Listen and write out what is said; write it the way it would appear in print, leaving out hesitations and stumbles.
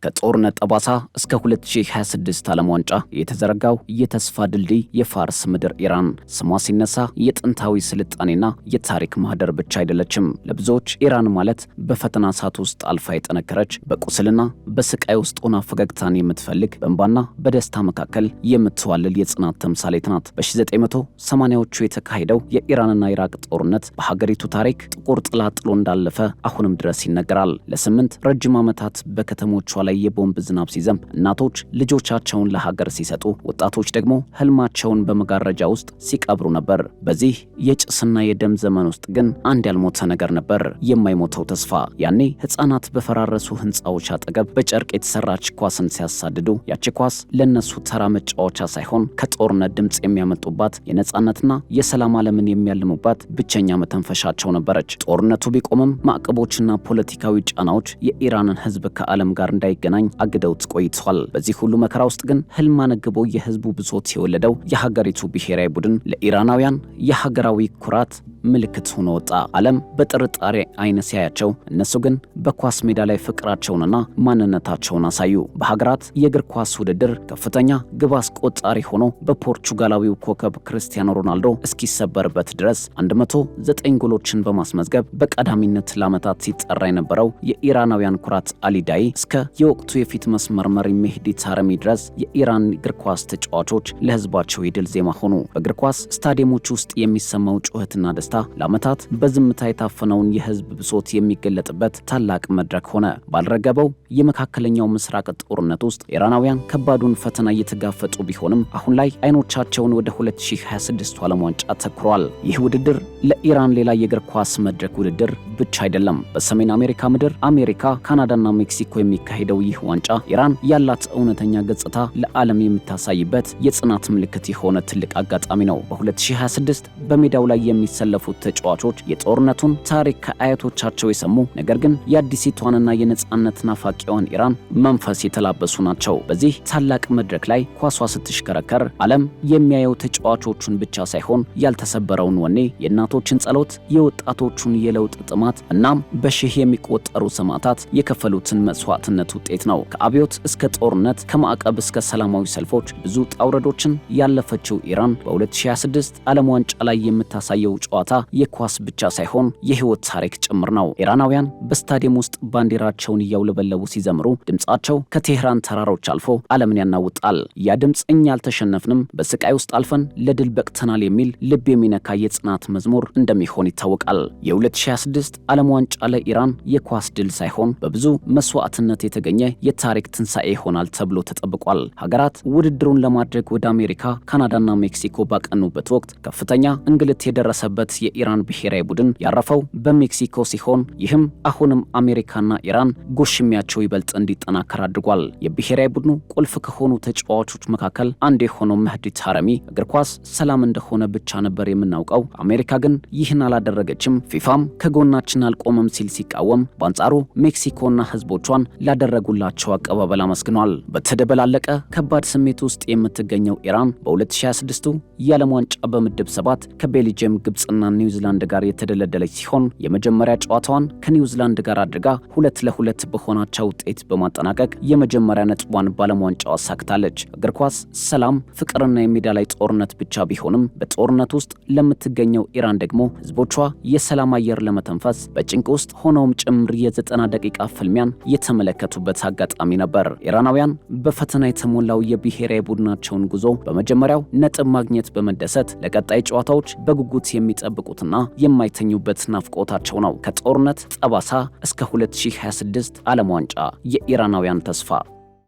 ከጦርነት ጠባሳ እስከ 2026 ዓለም ዋንጫ የተዘረጋው የተስፋ ድልድይ የፋርስ ምድር ኢራን ስሟ ሲነሳ የጥንታዊ ስልጣኔና የታሪክ ማህደር ብቻ አይደለችም። ለብዙዎች ኢራን ማለት በፈተና እሳት ውስጥ አልፋ የጠነከረች፣ በቁስልና በስቃይ ውስጥ ሆና ፈገግታን የምትፈልግ፣ በእንባና በደስታ መካከል የምትዋልል የጽናት ተምሳሌት ናት። በ1980ዎቹ የተካሄደው የኢራንና ኢራቅ ጦርነት በሀገሪቱ ታሪክ ጥቁር ጥላ ጥሎ እንዳለፈ አሁንም ድረስ ይነገራል። ለ8 ረጅም ዓመታት በከተሞቿ ላይ የቦምብ ዝናብ ሲዘንብ እናቶች ልጆቻቸውን ለሀገር ሲሰጡ፣ ወጣቶች ደግሞ ህልማቸውን በመጋረጃ ውስጥ ሲቀብሩ ነበር። በዚህ የጭስና የደም ዘመን ውስጥ ግን አንድ ያልሞተ ነገር ነበር፣ የማይሞተው ተስፋ። ያኔ ህፃናት በፈራረሱ ህንፃዎች አጠገብ በጨርቅ የተሰራች ኳስን ሲያሳድዱ፣ ያቺ ኳስ ለነሱ ተራ መጫወቻ ሳይሆን ከጦርነት ድምፅ የሚያመጡባት የነፃነትና የሰላም ዓለምን የሚያልሙባት ብቸኛ መተንፈሻቸው ነበረች። ጦርነቱ ቢቆምም ማዕቀቦችና ፖለቲካዊ ጫናዎች የኢራንን ህዝብ ከዓለም ጋር እንዳይገናኝ አግደውት ቆይቷል። በዚህ ሁሉ መከራ ውስጥ ግን ህልም አንግቦ የህዝቡ ብሶት የወለደው የሀገሪቱ ብሔራዊ ቡድን ለኢራናውያን የሀገራዊ ኩራት ምልክት ሆኖ ወጣ። ዓለም በጥርጣሬ አይን ሲያያቸው፣ እነሱ ግን በኳስ ሜዳ ላይ ፍቅራቸውንና ማንነታቸውን አሳዩ። በሀገራት የእግር ኳስ ውድድር ከፍተኛ ግብ አስቆጣሪ ሆኖ በፖርቹጋላዊው ኮከብ ክርስቲያኖ ሮናልዶ እስኪሰበርበት ድረስ 109 ጎሎችን በማስመዝገብ በቀዳሚነት ለዓመታት ሲጠራ የነበረው የኢራናውያን ኩራት አሊዳይ እስከ የወቅቱ የፊት መስመር መሪ ሜህዲ ታረሚ ድረስ የኢራን እግር ኳስ ተጫዋቾች ለህዝባቸው የድል ዜማ ሆኑ። በእግር ኳስ ስታዲየሞች ውስጥ የሚሰማው ጩኸትና ደስታ ለዓመታት በዝምታ የታፈነውን የህዝብ ብሶት የሚገለጥበት ታላቅ መድረክ ሆነ። ባልረገበው የመካከለኛው ምስራቅ ጦርነት ውስጥ ኢራናውያን ከባዱን ፈተና እየተጋፈጡ ቢሆንም አሁን ላይ አይኖቻቸውን ወደ 2026 ዓለም ዋንጫ ተኩረዋል። ይህ ውድድር ለኢራን ሌላ የእግር ኳስ መድረክ ውድድር ብቻ አይደለም። በሰሜን አሜሪካ ምድር አሜሪካ፣ ካናዳና ሜክሲኮ የሚካሄደው ይህ ዋንጫ ኢራን ያላት እውነተኛ ገጽታ ለዓለም የምታሳይበት የጽናት ምልክት የሆነ ትልቅ አጋጣሚ ነው። በ2026 በሜዳው ላይ የሚሰለፉት ተጫዋቾች የጦርነቱን ታሪክ ከአያቶቻቸው የሰሙ፣ ነገር ግን የአዲሲቷንና የነጻነት ናፋቂዋን ኢራን መንፈስ የተላበሱ ናቸው። በዚህ ታላቅ መድረክ ላይ ኳሷ ስትሽከረከር ዓለም የሚያየው ተጫዋቾቹን ብቻ ሳይሆን ያልተሰበረውን ወኔ፣ የእናቶችን ጸሎት፣ የወጣቶቹን የለውጥ ጥማት እናም በሺህ የሚቆጠሩ ሰማዕታት የከፈሉትን መስዋዕትነት ውጤት ነው። ከአብዮት እስከ ጦርነት፣ ከማዕቀብ እስከ ሰላማዊ ሰልፎች ብዙ ጣውረዶችን ያለፈችው ኢራን በ2026 ዓለም ዋንጫ ላይ የምታሳየው ጨዋታ የኳስ ብቻ ሳይሆን የህይወት ታሪክ ጭምር ነው። ኢራናውያን በስታዲየም ውስጥ ባንዲራቸውን እያውለበለቡ ሲዘምሩ ድምጻቸው ከቴህራን ተራሮች አልፎ ዓለምን ያናውጣል። ያ ድምጽ እኛ አልተሸነፍንም፣ በስቃይ ውስጥ አልፈን ለድል በቅተናል የሚል ልብ የሚነካ የጽናት መዝሙር እንደሚሆን ይታወቃል። የ2026 ዓለም ዋንጫ ለኢራን የኳስ ድል ሳይሆን በብዙ መስዋዕትነት የተገኘ የታሪክ ትንሣኤ ይሆናል ተብሎ ተጠብቋል። ሀገራት ውድድሩን ለማድረግ ወደ አሜሪካ፣ ካናዳና ሜክሲኮ ባቀኑበት ወቅት ከፍተኛ እንግልት የደረሰበት የኢራን ብሔራዊ ቡድን ያረፈው በሜክሲኮ ሲሆን ይህም አሁንም አሜሪካና ኢራን ጎሽሚያቸው ይበልጥ እንዲጠናከር አድርጓል። የብሔራዊ ቡድኑ ቁልፍ ከሆኑ ተጫዋቾች መካከል አንዱ የሆነው መህዲ ታረሚ እግር ኳስ ሰላም እንደሆነ ብቻ ነበር የምናውቀው፣ አሜሪካ ግን ይህን አላደረገችም፣ ፊፋም ከጎናችን አልቆመም ሲል ሲቃወም፣ በአንጻሩ ሜክሲኮና ህዝቦቿን ላደረጉላቸው አቀባበል አመስግኗል። በተደበላለቀ ከባድ ስሜት ውስጥ የምትገኘው ኢራን በ2026 የዓለም ዋንጫ በምድብ 7 ከቤልጅየም፣ ግብጽና ኒውዚላንድ ጋር የተደለደለች ሲሆን የመጀመሪያ ጨዋታዋን ከኒውዚላንድ ጋር አድርጋ 2-2 በሆናቻ ውጤት በማጠናቀቅ የመጀመሪያ ነጥቧን በዓለም ዋንጫው አሳክታለች። እግር ኳስ ሰላም፣ ፍቅርና የሜዳ ላይ ጦርነት ብቻ ቢሆንም በጦርነት ውስጥ ለምትገኘው ኢራን ደግሞ ህዝቦቿ የሰላም አየር ለመተንፈስ በጭንቅ ውስጥ ሆነውም ጭምር የ90 ደቂቃ ፍልሚያን የተመለከቱበት አጋጣሚ ነበር። ኢራናውያን በፈተና የተሞላው የብሔራዊ ቡድናቸውን ጉዞ በመጀመሪያው ነጥብ ማግኘት በመደሰት ለቀጣይ ጨዋታዎች በጉጉት የሚጠብቁትና የማይተኙበት ናፍቆታቸው ነው። ከጦርነት ጠባሳ እስከ 2026 ዓለም ዋንጫ የኢራናውያን ተስፋ